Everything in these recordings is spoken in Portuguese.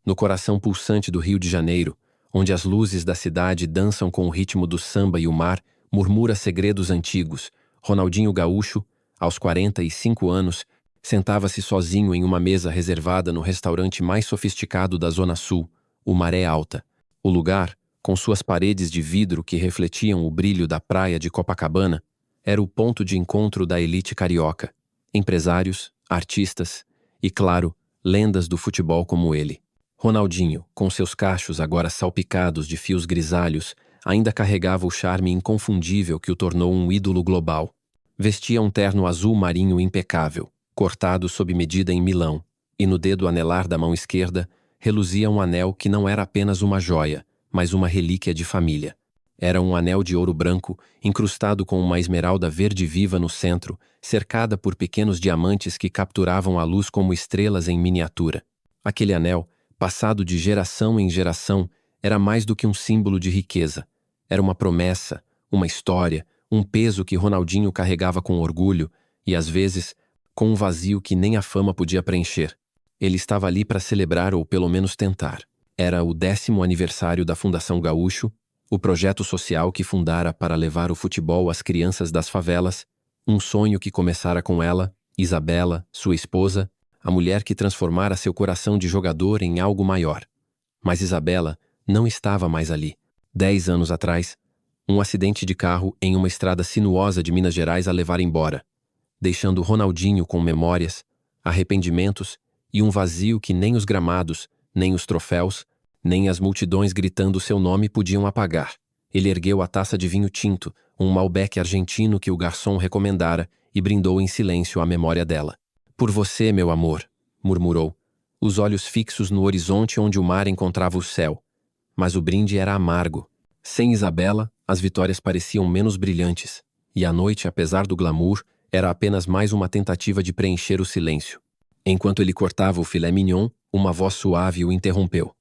no coração pulsante do Rio de Janeiro, onde as luzes da cidade dançam com o ritmo do samba e o mar murmura segredos antigos, Ronaldinho Gaúcho, aos 45 anos, sentava-se sozinho em uma mesa reservada no restaurante mais sofisticado da Zona Sul, o Maré Alta. O lugar, com suas paredes de vidro que refletiam o brilho da praia de Copacabana, era o ponto de encontro da elite carioca, empresários, artistas e, claro, lendas do futebol como ele. Ronaldinho, com seus cachos agora salpicados de fios grisalhos, ainda carregava o charme inconfundível que o tornou um ídolo global. Vestia um terno azul marinho impecável, cortado sob medida em Milão, e no dedo anelar da mão esquerda reluzia um anel que não era apenas uma joia, mas uma relíquia de família. Era um anel de ouro branco, incrustado com uma esmeralda verde viva no centro, cercada por pequenos diamantes que capturavam a luz como estrelas em miniatura. Aquele anel, passado de geração em geração, era mais do que um símbolo de riqueza. Era uma promessa, uma história, um peso que Ronaldinho carregava com orgulho e, às vezes, com um vazio que nem a fama podia preencher. Ele estava ali para celebrar ou pelo menos tentar. Era o 10º aniversário da Fundação Gaúcho, o projeto social que fundara para levar o futebol às crianças das favelas, um sonho que começara com ela, Isabela, sua esposa, a mulher que transformara seu coração de jogador em algo maior. Mas Isabela não estava mais ali. 10 anos atrás, um acidente de carro em uma estrada sinuosa de Minas Gerais a levar embora, deixando Ronaldinho com memórias, arrependimentos e um vazio que nem os gramados, nem os troféus, nem as multidões gritando seu nome podiam apagar. Ele ergueu a taça de vinho tinto, um Malbec argentino que o garçom recomendara, e brindou em silêncio à memória dela. "Por você, meu amor", murmurou, os olhos fixos no horizonte onde o mar encontrava o céu. Mas o brinde era amargo. Sem Isabela, as vitórias pareciam menos brilhantes, e a noite, apesar do glamour, era apenas mais uma tentativa de preencher o silêncio. Enquanto ele cortava o filé mignon, uma voz suave o interrompeu.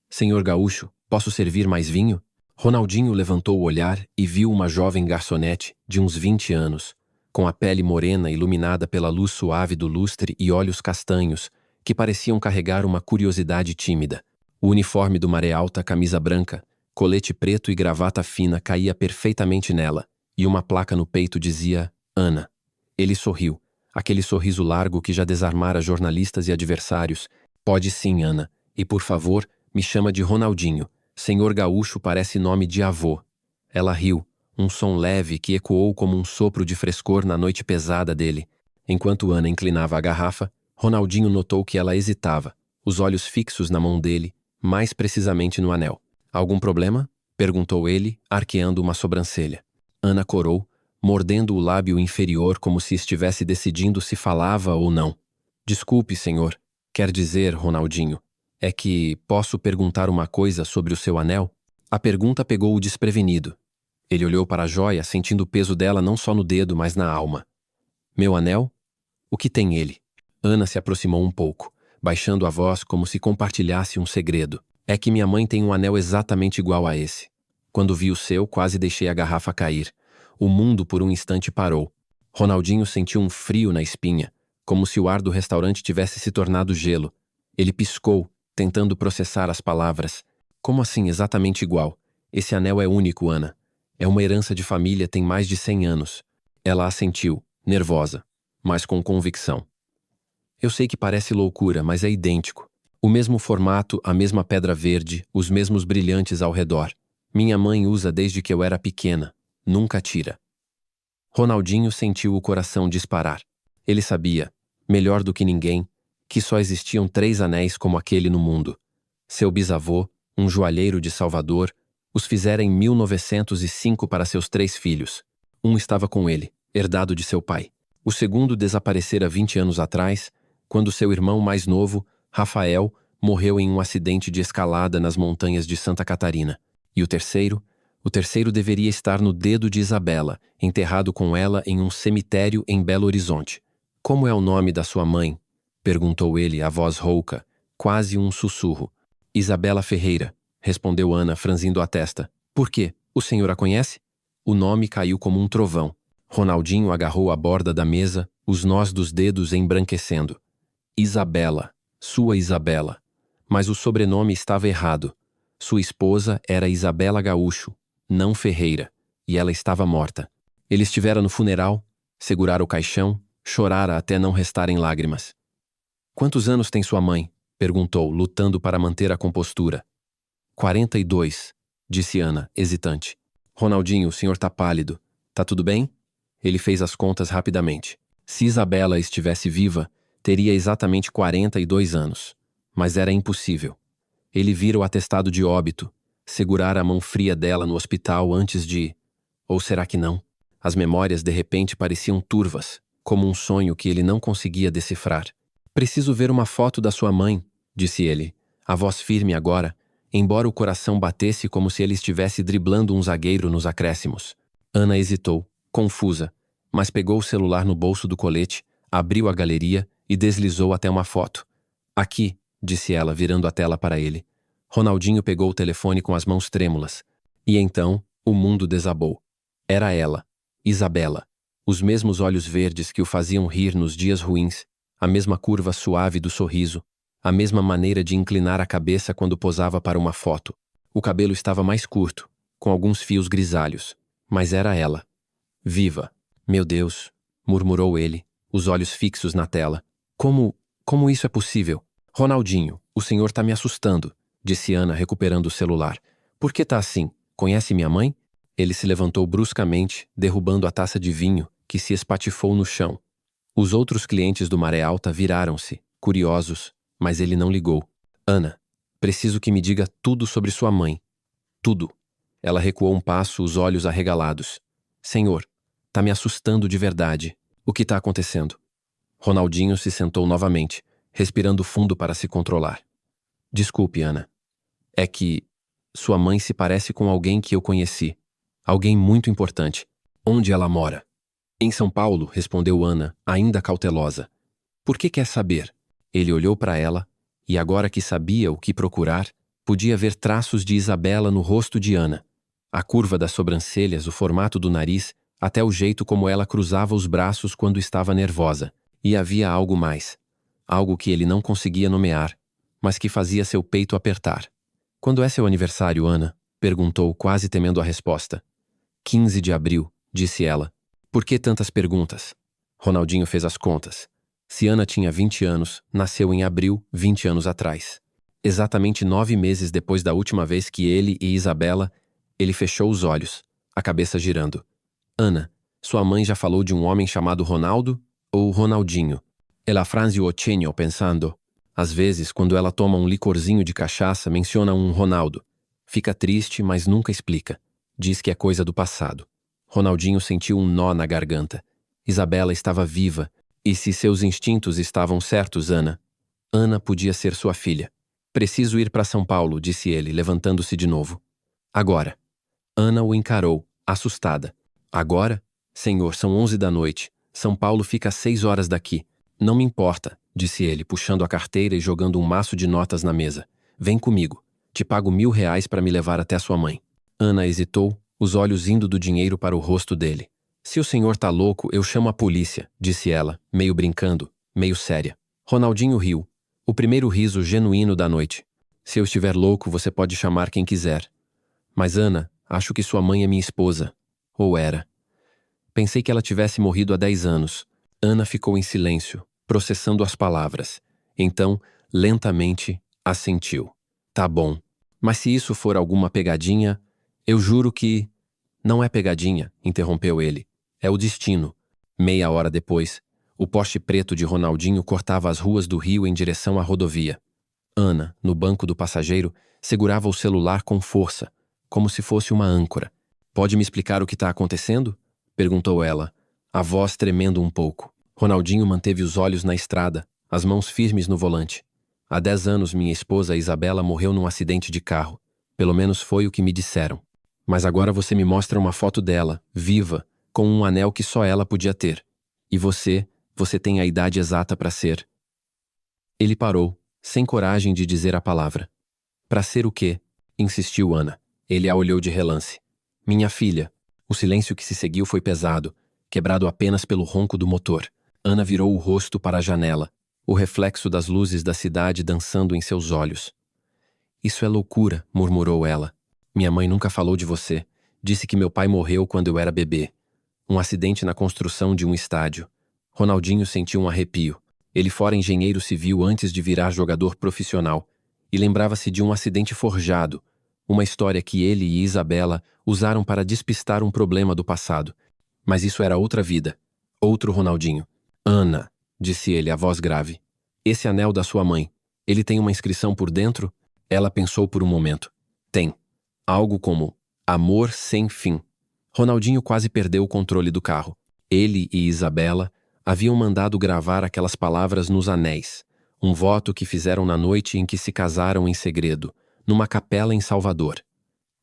"Senhor Gaúcho, posso servir mais vinho?" Ronaldinho levantou o olhar e viu uma jovem garçonete de uns 20 anos, com a pele morena iluminada pela luz suave do lustre e olhos castanhos, que pareciam carregar uma curiosidade tímida. O uniforme do Maré Alta, camisa branca, colete preto e gravata fina caía perfeitamente nela, e uma placa no peito dizia Ana. Ele sorriu, aquele sorriso largo que já desarmara jornalistas e adversários. "Pode sim, Ana, e por favor, me chama de Ronaldinho. Senhor Gaúcho parece nome de avô." Ela riu, um som leve que ecoou como um sopro de frescor na noite pesada dele. Enquanto Ana inclinava a garrafa, Ronaldinho notou que ela hesitava, os olhos fixos na mão dele, mais precisamente no anel. "Algum problema?" perguntou ele, arqueando uma sobrancelha. Ana corou, mordendo o lábio inferior como se estivesse decidindo se falava ou não. "Desculpe, senhor. Quer dizer, Ronaldinho, é que posso perguntar uma coisa sobre o seu anel?" A pergunta pegou-o desprevenido. Ele olhou para a joia, sentindo o peso dela não só no dedo, mas na alma. "Meu anel? O que tem ele?" Ana se aproximou um pouco, baixando a voz como se compartilhasse um segredo. "É que minha mãe tem um anel exatamente igual a esse. Quando vi o seu, quase deixei a garrafa cair. O mundo por um instante parou. Ronaldinho sentiu um frio na espinha, como se o ar do restaurante tivesse se tornado gelo. Ele piscou, tentando processar as palavras. "Como assim exatamente igual? Esse anel é único, Ana. É uma herança de família, tem mais de 100 anos. Ela assentiu, nervosa, mas com convicção. "Eu sei que parece loucura, mas é idêntico. O mesmo formato, a mesma pedra verde, os mesmos brilhantes ao redor. Minha mãe usa desde que eu era pequena. Nunca tira." Ronaldinho sentiu o coração disparar. Ele sabia, melhor do que ninguém, que só existiam 3 anéis como aquele no mundo. Seu bisavô, um joalheiro de Salvador, os fizera em 1905 para seus 3 filhos. Um estava com ele, herdado de seu pai. O segundo desaparecera 20 anos atrás, quando seu irmão mais novo, Rafael, morreu em um acidente de escalada nas montanhas de Santa Catarina. E o terceiro deveria estar no dedo de Isabela, enterrado com ela em um cemitério em Belo Horizonte. "Como é o nome da sua mãe?" perguntou ele, a voz rouca, quase um sussurro. "Isabela Ferreira", respondeu Ana, franzindo a testa. "Por quê? O senhor a conhece?" O nome caiu como um trovão. Ronaldinho agarrou a borda da mesa, os nós dos dedos embranquecendo. Isabela, sua Isabela. Mas o sobrenome estava errado. Sua esposa era Isabela Gaúcho, não Ferreira, e ela estava morta. Ele estivera no funeral, segurara o caixão, chorara até não restarem lágrimas. Quantos anos tem sua mãe? Perguntou, lutando para manter a compostura. 42, disse Ana, hesitante. Ronaldinho, o senhor tá pálido. Tá tudo bem? Ele fez as contas rapidamente. Se Isabela estivesse viva, teria exatamente 42 anos. Mas era impossível. Ele vira o atestado de óbito, segurara a mão fria dela no hospital antes de... Ou será que não? As memórias de repente pareciam turvas, como um sonho que ele não conseguia decifrar. Preciso ver uma foto da sua mãe, disse ele, a voz firme agora, embora o coração batesse como se ele estivesse driblando um zagueiro nos acréscimos. Ana hesitou, confusa, mas pegou o celular no bolso do colete, abriu a galeria e deslizou até uma foto. Aqui, disse ela, virando a tela para ele. Ronaldinho pegou o telefone com as mãos trêmulas. E então, o mundo desabou. Era ela, Isabela. Os mesmos olhos verdes que o faziam rir nos dias ruins, a mesma curva suave do sorriso, a mesma maneira de inclinar a cabeça quando posava para uma foto. O cabelo estava mais curto, com alguns fios grisalhos, mas era ela. Viva! Meu Deus! Murmurou ele, os olhos fixos na tela. Como isso é possível? Ronaldinho, o senhor tá me assustando, disse Ana, recuperando o celular. Por que tá assim? Conhece minha mãe? Ele se levantou bruscamente, derrubando a taça de vinho, que se espatifou no chão. Os outros clientes do Maré Alta viraram-se, curiosos, mas ele não ligou. Ana, preciso que me diga tudo sobre sua mãe. Tudo. Ela recuou um passo, os olhos arregalados. Senhor, tá me assustando de verdade. O que tá acontecendo? Ronaldinho se sentou novamente, respirando fundo para se controlar. Desculpe, Ana. É que sua mãe se parece com alguém que eu conheci. Alguém muito importante. Onde ela mora? Em São Paulo, respondeu Ana, ainda cautelosa. Por que quer saber? Ele olhou para ela, e agora que sabia o que procurar, podia ver traços de Isabela no rosto de Ana. A curva das sobrancelhas, o formato do nariz, até o jeito como ela cruzava os braços quando estava nervosa. E havia algo mais. Algo que ele não conseguia nomear, mas que fazia seu peito apertar. Quando é seu aniversário, Ana? Perguntou, quase temendo a resposta. 15 de abril, disse ela. Por que tantas perguntas? Ronaldinho fez as contas. Se Ana tinha 20 anos, nasceu em abril, 20 anos atrás. Exatamente 9 meses depois da última vez que ele e Isabela, ele fechou os olhos, a cabeça girando. Ana, sua mãe já falou de um homem chamado Ronaldo ou Ronaldinho? Ela franziu o ceño pensando. Às vezes, quando ela toma um licorzinho de cachaça, menciona um Ronaldo. Fica triste, mas nunca explica. Diz que é coisa do passado. Ronaldinho sentiu um nó na garganta. Isabela estava viva, e se seus instintos estavam certos, Ana podia ser sua filha. Preciso ir para São Paulo, disse ele, levantando-se de novo. Agora. Ana o encarou, assustada. Agora? Senhor, são 11 da noite. São Paulo fica a 6 horas daqui. Não me importa, disse ele, puxando a carteira e jogando um maço de notas na mesa. Vem comigo. Te pago R$ 1.000 para me levar até sua mãe. Ana hesitou, os olhos indo do dinheiro para o rosto dele. Se o senhor tá louco, eu chamo a polícia, disse ela, meio brincando, meio séria. Ronaldinho riu. O primeiro riso genuíno da noite. Se eu estiver louco, você pode chamar quem quiser. Mas Ana, acho que sua mãe é minha esposa. Ou era. Pensei que ela tivesse morrido há 10 anos. Ana ficou em silêncio, processando as palavras. Então, lentamente, assentiu. Tá bom. Mas se isso for alguma pegadinha, eu juro que... Não é pegadinha, interrompeu ele. É o destino. Meia hora depois, o poste preto de Ronaldinho cortava as ruas do Rio em direção à rodovia. Ana, no banco do passageiro, segurava o celular com força, como se fosse uma âncora. Pode me explicar o que está acontecendo? Perguntou ela, a voz tremendo um pouco. Ronaldinho manteve os olhos na estrada, as mãos firmes no volante. Há 10 anos minha esposa Isabela morreu num acidente de carro. Pelo menos foi o que me disseram. Mas agora você me mostra uma foto dela, viva, com um anel que só ela podia ter. E você tem a idade exata para ser. Ele parou, sem coragem de dizer a palavra. Para ser o quê? Insistiu Ana. Ele a olhou de relance. Minha filha. O silêncio que se seguiu foi pesado, quebrado apenas pelo ronco do motor. Ana virou o rosto para a janela, o reflexo das luzes da cidade dançando em seus olhos. Isso é loucura, murmurou ela. Minha mãe nunca falou de você. Disse que meu pai morreu quando eu era bebê. Um acidente na construção de um estádio. Ronaldinho sentiu um arrepio. Ele fora engenheiro civil antes de virar jogador profissional. E lembrava-se de um acidente forjado. Uma história que ele e Isabela usaram para despistar um problema do passado. Mas isso era outra vida. Outro Ronaldinho. Ana, disse ele, a voz grave. Esse anel da sua mãe, ele tem uma inscrição por dentro? Ela pensou por um momento. Tem. Algo como amor sem fim. Ronaldinho quase perdeu o controle do carro. Ele e Isabela haviam mandado gravar aquelas palavras nos anéis, um voto que fizeram na noite em que se casaram em segredo, numa capela em Salvador.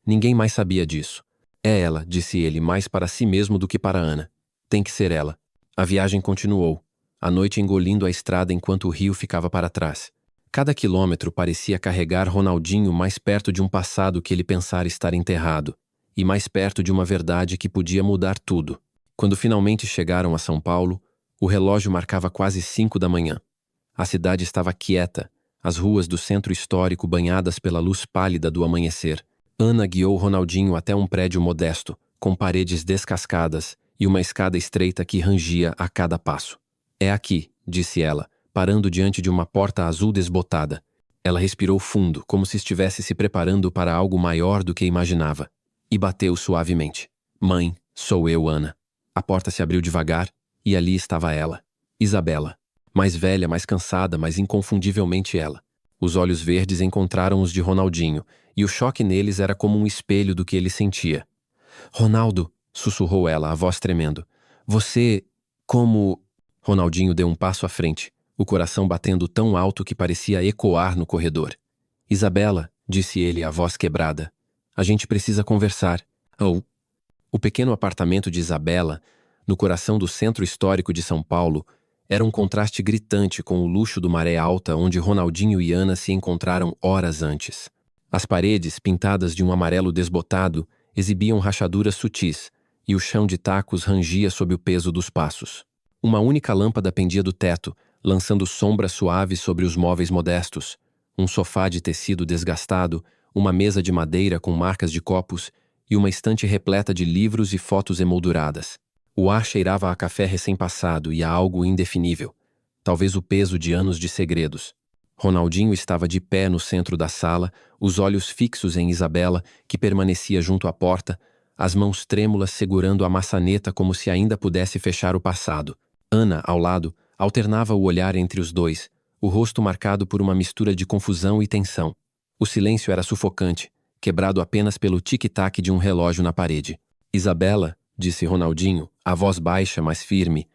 Ninguém mais sabia disso. É ela, disse ele, mais para si mesmo do que para Ana. Tem que ser ela. A viagem continuou, a noite engolindo a estrada enquanto o rio ficava para trás. Cada quilômetro parecia carregar Ronaldinho mais perto de um passado que ele pensara estar enterrado, e mais perto de uma verdade que podia mudar tudo. Quando finalmente chegaram a São Paulo, o relógio marcava quase 5 da manhã. A cidade estava quieta, as ruas do centro histórico banhadas pela luz pálida do amanhecer. Ana guiou Ronaldinho até um prédio modesto, com paredes descascadas e uma escada estreita que rangia a cada passo. É aqui, disse ela, parando diante de uma porta azul desbotada. Ela respirou fundo, como se estivesse se preparando para algo maior do que imaginava. E bateu suavemente. Mãe, sou eu, Ana. A porta se abriu devagar, e ali estava ela. Isabela. Mais velha, mais cansada, mas inconfundivelmente ela. Os olhos verdes encontraram os de Ronaldinho, e o choque neles era como um espelho do que ele sentia. Ronaldo, sussurrou ela, a voz tremendo. Você... como... Ronaldinho deu um passo à frente, o coração batendo tão alto que parecia ecoar no corredor. Isabela, disse ele, a voz quebrada. A gente precisa conversar. Oh. O pequeno apartamento de Isabela, no coração do centro histórico de São Paulo, era um contraste gritante com o luxo do Maré Alta onde Ronaldinho e Ana se encontraram horas antes. As paredes, pintadas de um amarelo desbotado, exibiam rachaduras sutis, e o chão de tacos rangia sob o peso dos passos. Uma única lâmpada pendia do teto, lançando sombras suaves sobre os móveis modestos. Um sofá de tecido desgastado, uma mesa de madeira com marcas de copos e uma estante repleta de livros e fotos emolduradas. O ar cheirava a café recém-passado e a algo indefinível. Talvez o peso de anos de segredos. Ronaldinho estava de pé no centro da sala, os olhos fixos em Isabela, que permanecia junto à porta, as mãos trêmulas segurando a maçaneta como se ainda pudesse fechar o passado. Ana, ao lado, alternava o olhar entre os dois, o rosto marcado por uma mistura de confusão e tensão. O silêncio era sufocante, quebrado apenas pelo tic-tac de um relógio na parede. Isabela, disse Ronaldinho, a voz baixa, mas firme.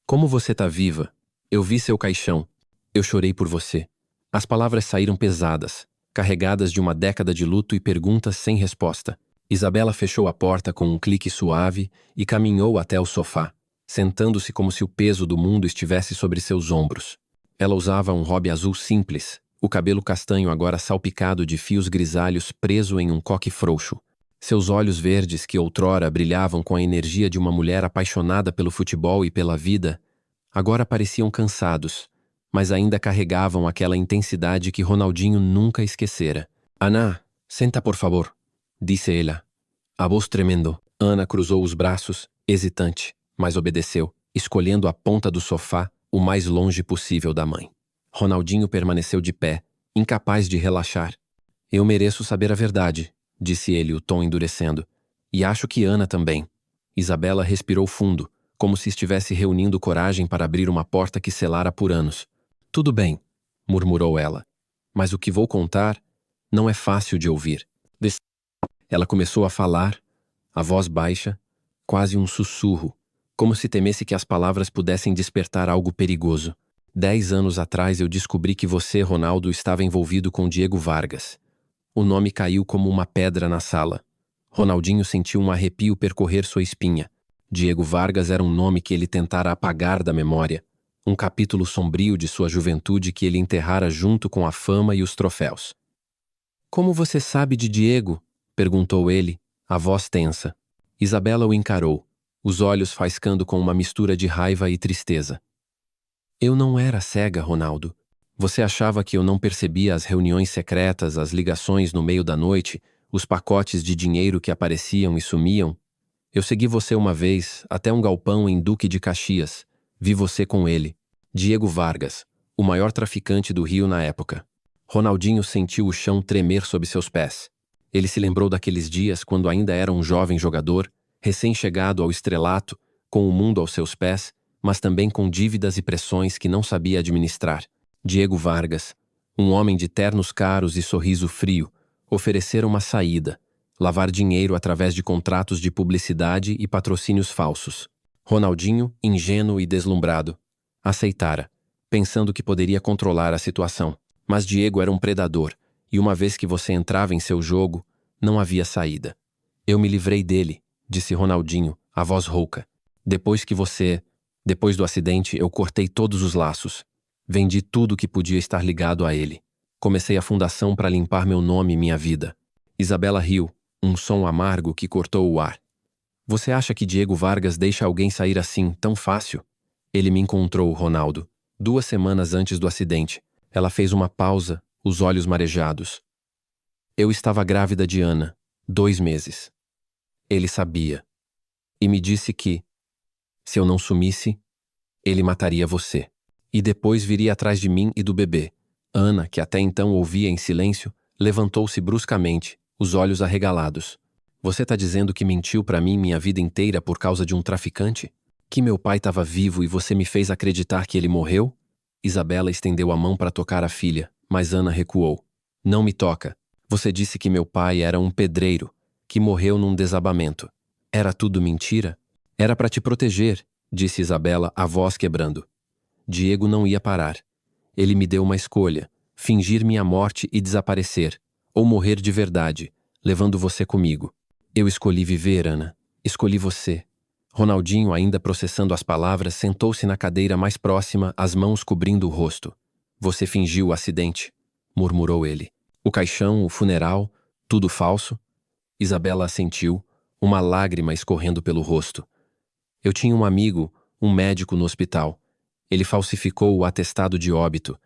Como você tá viva? Eu vi seu caixão. Eu chorei por você. As palavras saíram pesadas, carregadas de uma década de luto e perguntas sem resposta. Isabela fechou a porta com um clique suave e caminhou até o sofá, sentando-se como se o peso do mundo estivesse sobre seus ombros. Ela usava um robe azul simples, o cabelo castanho agora salpicado de fios grisalhos preso em um coque frouxo. Seus olhos verdes, que outrora brilhavam com a energia de uma mulher apaixonada pelo futebol e pela vida, agora pareciam cansados, mas ainda carregavam aquela intensidade que Ronaldinho nunca esquecera. Ana, senta por favor, disse ela, a voz tremendo. Ana cruzou os braços, hesitante, mas obedeceu, escolhendo a ponta do sofá o mais longe possível da mãe. Ronaldinho permaneceu de pé, incapaz de relaxar. Eu mereço saber a verdade, disse ele, o tom endurecendo. E acho que Ana também. Isabela respirou fundo, como se estivesse reunindo coragem para abrir uma porta que selara por anos. Tudo bem, murmurou ela. Mas o que vou contar não é fácil de ouvir. Ela começou a falar, a voz baixa, quase um sussurro, como se temesse que as palavras pudessem despertar algo perigoso. 10 anos atrás eu descobri que você, Ronaldo, estava envolvido com Diego Vargas. O nome caiu como uma pedra na sala. Ronaldinho sentiu um arrepio percorrer sua espinha. Diego Vargas era um nome que ele tentara apagar da memória. Um capítulo sombrio de sua juventude que ele enterrara junto com a fama e os troféus. Como você sabe de Diego? Perguntou ele, a voz tensa. Isabela o encarou, os olhos faiscando com uma mistura de raiva e tristeza. Eu não era cega, Ronaldo. Você achava que eu não percebia as reuniões secretas, as ligações no meio da noite, os pacotes de dinheiro que apareciam e sumiam? Eu segui você uma vez até um galpão em Duque de Caxias. Vi você com ele. Diego Vargas, o maior traficante do Rio na época. Ronaldinho sentiu o chão tremer sob seus pés. Ele se lembrou daqueles dias quando ainda era um jovem jogador, recém-chegado ao estrelato, com o mundo aos seus pés, mas também com dívidas e pressões que não sabia administrar. Diego Vargas, um homem de ternos caros e sorriso frio, oferecera uma saída: lavar dinheiro através de contratos de publicidade e patrocínios falsos. Ronaldinho, ingênuo e deslumbrado, aceitara, pensando que poderia controlar a situação. Mas Diego era um predador, e uma vez que você entrava em seu jogo, não havia saída. Eu me livrei dele, disse Ronaldinho, a voz rouca. Depois do acidente, eu cortei todos os laços. Vendi tudo que podia estar ligado a ele. Comecei a fundação para limpar meu nome e minha vida. Isabela riu, um som amargo que cortou o ar. Você acha que Diego Vargas deixa alguém sair assim, tão fácil? Ele me encontrou, Ronaldo, 2 semanas antes do acidente. Ela fez uma pausa, os olhos marejados. Eu estava grávida de Ana, 2 meses. Ele sabia. E me disse que, se eu não sumisse, ele mataria você. E depois viria atrás de mim e do bebê. Ana, que até então ouvia em silêncio, levantou-se bruscamente, os olhos arregalados. Você tá dizendo que mentiu para mim minha vida inteira por causa de um traficante? Que meu pai estava vivo e você me fez acreditar que ele morreu? Isabela estendeu a mão para tocar a filha, mas Ana recuou. Não me toca. Você disse que meu pai era um pedreiro, que morreu num desabamento. Era tudo mentira? Era para te proteger, disse Isabela, a voz quebrando. Diego não ia parar. Ele me deu uma escolha: fingir minha morte e desaparecer, ou morrer de verdade, levando você comigo. Eu escolhi viver, Ana. Escolhi você. Ronaldinho, ainda processando as palavras, sentou-se na cadeira mais próxima, as mãos cobrindo o rosto. Você fingiu o acidente, murmurou ele. O caixão, o funeral, tudo falso? Isabela assentiu, uma lágrima escorrendo pelo rosto. Eu tinha um amigo, um médico no hospital. Ele falsificou o atestado de óbito.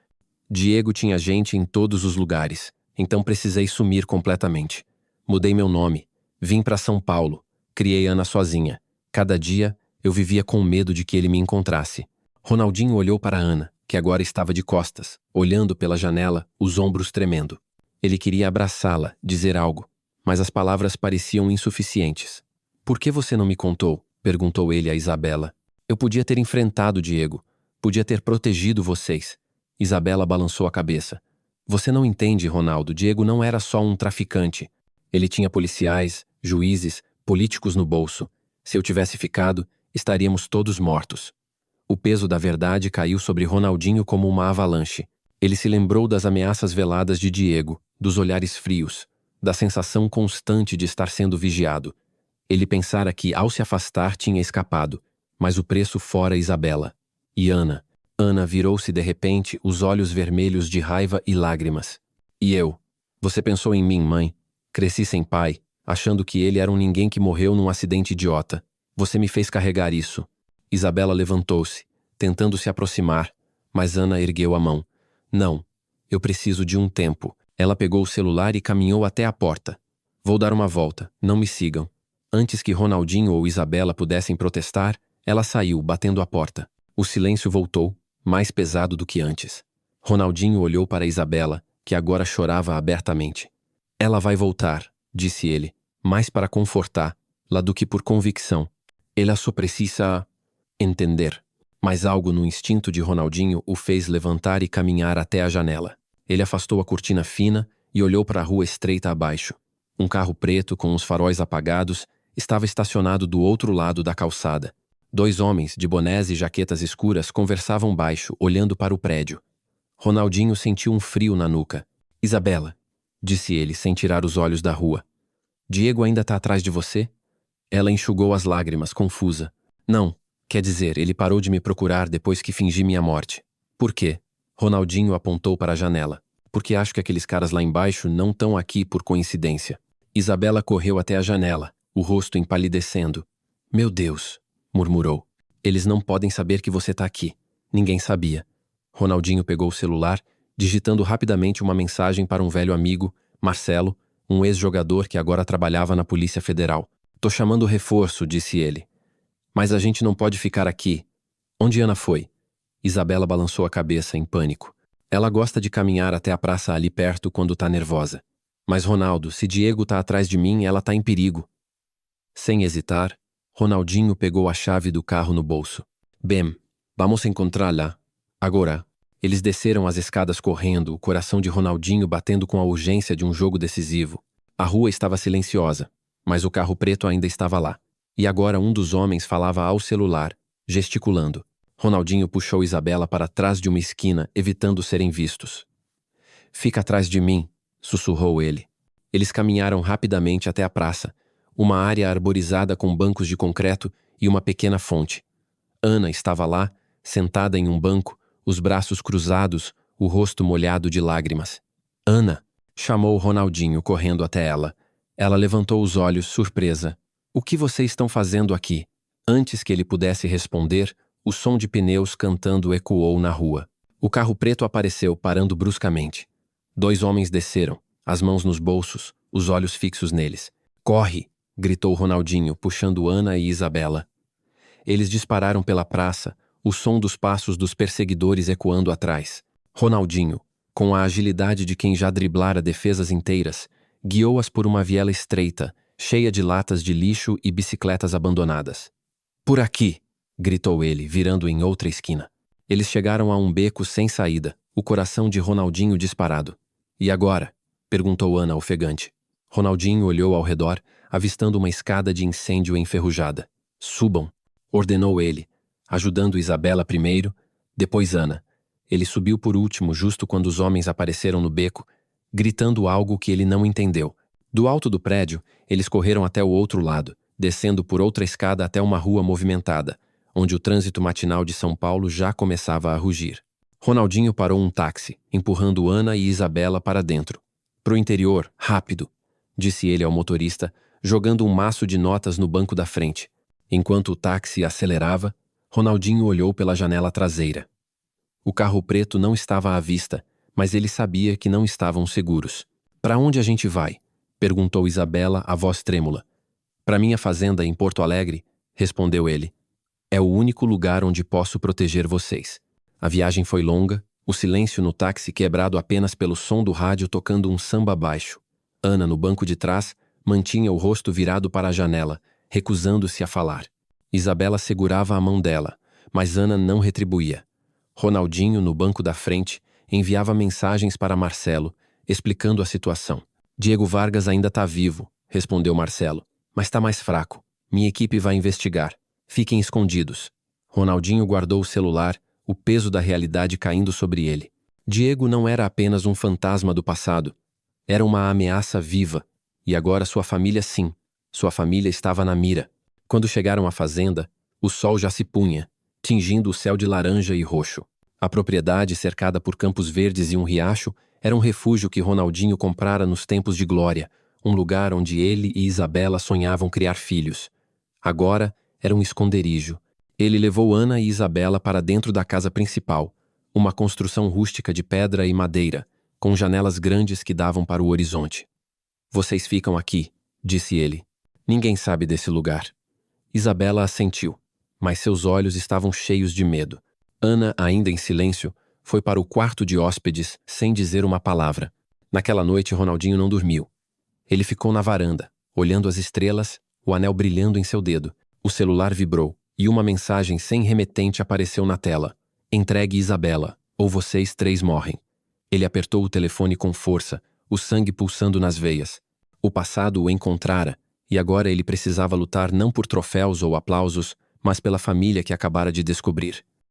Diego tinha gente em todos os lugares, então precisei sumir completamente. Mudei meu nome, vim para São Paulo, criei Ana sozinha. Cada dia, eu vivia com medo de que ele me encontrasse. Ronaldinho olhou para Ana, que agora estava de costas, olhando pela janela, os ombros tremendo. Ele queria abraçá-la, dizer algo, mas as palavras pareciam insuficientes. Por que você não me contou? Perguntou ele a Isabela. Eu podia ter enfrentado Diego. Podia ter protegido vocês. Isabela balançou a cabeça. Você não entende, Ronaldo. Diego não era só um traficante. Ele tinha policiais, juízes, políticos no bolso. Se eu tivesse ficado, estaríamos todos mortos. O peso da verdade caiu sobre Ronaldinho como uma avalanche. Ele se lembrou das ameaças veladas de Diego, dos olhares frios, da sensação constante de estar sendo vigiado. Ele pensara que, ao se afastar, tinha escapado, mas o preço fora Isabela. E Ana. Ana virou-se de repente, os olhos vermelhos de raiva e lágrimas. E eu? Você pensou em mim, mãe? Cresci sem pai, achando que ele era um ninguém que morreu num acidente idiota. Você me fez carregar isso. Isabela levantou-se, tentando se aproximar, mas Ana ergueu a mão. Não, eu preciso de um tempo. Ela pegou o celular e caminhou até a porta. Vou dar uma volta, não me sigam. Antes que Ronaldinho ou Isabela pudessem protestar, ela saiu, batendo a porta. O silêncio voltou, mais pesado do que antes. Ronaldinho olhou para Isabela, que agora chorava abertamente. Ela vai voltar, disse ele, mais para confortá-la do que por convicção. Ela só precisa entender. Mas algo no instinto de Ronaldinho o fez levantar e caminhar até a janela. Ele afastou a cortina fina e olhou para a rua estreita abaixo. Um carro preto com os faróis apagados estava estacionado do outro lado da calçada. 2 homens, de bonés e jaquetas escuras, conversavam baixo, olhando para o prédio. Ronaldinho sentiu um frio na nuca. Isabela, disse ele, sem tirar os olhos da rua. Diego ainda está atrás de você? Ela enxugou as lágrimas, confusa. Não, quer dizer, ele parou de me procurar depois que fingi minha morte. Por quê? Ronaldinho apontou para a janela. Porque acho que aqueles caras lá embaixo não estão aqui por coincidência. Isabela correu até a janela, o rosto empalidecendo. Meu Deus, murmurou. Eles não podem saber que você está aqui. Ninguém sabia. Ronaldinho pegou o celular digitando rapidamente uma mensagem para um velho amigo, Marcelo, um ex-jogador que agora trabalhava na Polícia Federal. "Tô chamando reforço", disse ele. "Mas a gente não pode ficar aqui." "Onde Ana foi?" Isabela balançou a cabeça, em pânico. "Ela gosta de caminhar até a praça ali perto quando tá nervosa." "Mas Ronaldo, se Diego tá atrás de mim, ela tá em perigo." Sem hesitar, Ronaldinho pegou a chave do carro no bolso. "Bem, vamos encontrá-la. Agora." Eles desceram as escadas correndo, o coração de Ronaldinho batendo com a urgência de um jogo decisivo. A rua estava silenciosa, mas o carro preto ainda estava lá. E agora um dos homens falava ao celular, gesticulando. Ronaldinho puxou Isabela para trás de uma esquina, evitando serem vistos. "Fica atrás de mim", sussurrou ele. Eles caminharam rapidamente até a praça, uma área arborizada com bancos de concreto e uma pequena fonte. Ana estava lá, sentada em um banco, os braços cruzados, o rosto molhado de lágrimas. "Ana!" chamou Ronaldinho, correndo até ela. Ela levantou os olhos, surpresa. "O que vocês estão fazendo aqui?" Antes que ele pudesse responder, o som de pneus cantando ecoou na rua. O carro preto apareceu, parando bruscamente. 2 homens desceram, as mãos nos bolsos, os olhos fixos neles. "Corre!" gritou Ronaldinho, puxando Ana e Isabela. Eles dispararam pela praça, o som dos passos dos perseguidores ecoando atrás. Ronaldinho, com a agilidade de quem já driblara defesas inteiras, guiou-as por uma viela estreita, cheia de latas de lixo e bicicletas abandonadas. "Por aqui!" gritou ele, virando em outra esquina. Eles chegaram a um beco sem saída, o coração de Ronaldinho disparado. "E agora?" perguntou Ana, ofegante. Ronaldinho olhou ao redor, avistando uma escada de incêndio enferrujada. "Subam!" ordenou ele, ajudando Isabela primeiro, depois Ana. Ele subiu por último, justo quando os homens apareceram no beco, gritando algo que ele não entendeu. Do alto do prédio, eles correram até o outro lado, descendo por outra escada até uma rua movimentada, onde o trânsito matinal de São Paulo já começava a rugir. Ronaldinho parou um táxi, empurrando Ana e Isabela para dentro. "Pro interior, rápido", disse ele ao motorista, jogando um maço de notas no banco da frente. Enquanto o táxi acelerava, Ronaldinho olhou pela janela traseira. O carro preto não estava à vista, mas ele sabia que não estavam seguros. "Para onde a gente vai?" perguntou Isabela, a voz trêmula. "Para minha fazenda em Porto Alegre", respondeu ele. "É o único lugar onde posso proteger vocês." A viagem foi longa, o silêncio no táxi quebrado apenas pelo som do rádio tocando um samba baixo. Ana, no banco de trás, mantinha o rosto virado para a janela, recusando-se a falar. Isabela segurava a mão dela, mas Ana não retribuía. Ronaldinho, no banco da frente, enviava mensagens para Marcelo, explicando a situação. "Diego Vargas ainda está vivo", respondeu Marcelo, "mas está mais fraco. Minha equipe vai investigar. Fiquem escondidos." Ronaldinho guardou o celular, o peso da realidade caindo sobre ele. Diego não era apenas um fantasma do passado. Era uma ameaça viva. E agora sua família sim. Sua família estava na mira. Quando chegaram à fazenda, o sol já se punha, tingindo o céu de laranja e roxo. A propriedade, cercada por campos verdes e um riacho, era um refúgio que Ronaldinho comprara nos tempos de glória, um lugar onde ele e Isabela sonhavam criar filhos. Agora era um esconderijo. Ele levou Ana e Isabela para dentro da casa principal, uma construção rústica de pedra e madeira, com janelas grandes que davam para o horizonte. "Vocês ficam aqui", disse ele. "Ninguém sabe desse lugar." Isabela assentiu, mas seus olhos estavam cheios de medo. Ana, ainda em silêncio, foi para o quarto de hóspedes sem dizer uma palavra. Naquela noite, Ronaldinho não dormiu. Ele ficou na varanda, olhando as estrelas, o anel brilhando em seu dedo. O celular vibrou, e uma mensagem sem remetente apareceu na tela. "Entregue Isabela, ou vocês 3 morrem." Ele apertou o telefone com força, o sangue pulsando nas veias. O passado o encontrara, e agora ele precisava lutar não por troféus ou aplausos, mas pela família que acabara de descobrir.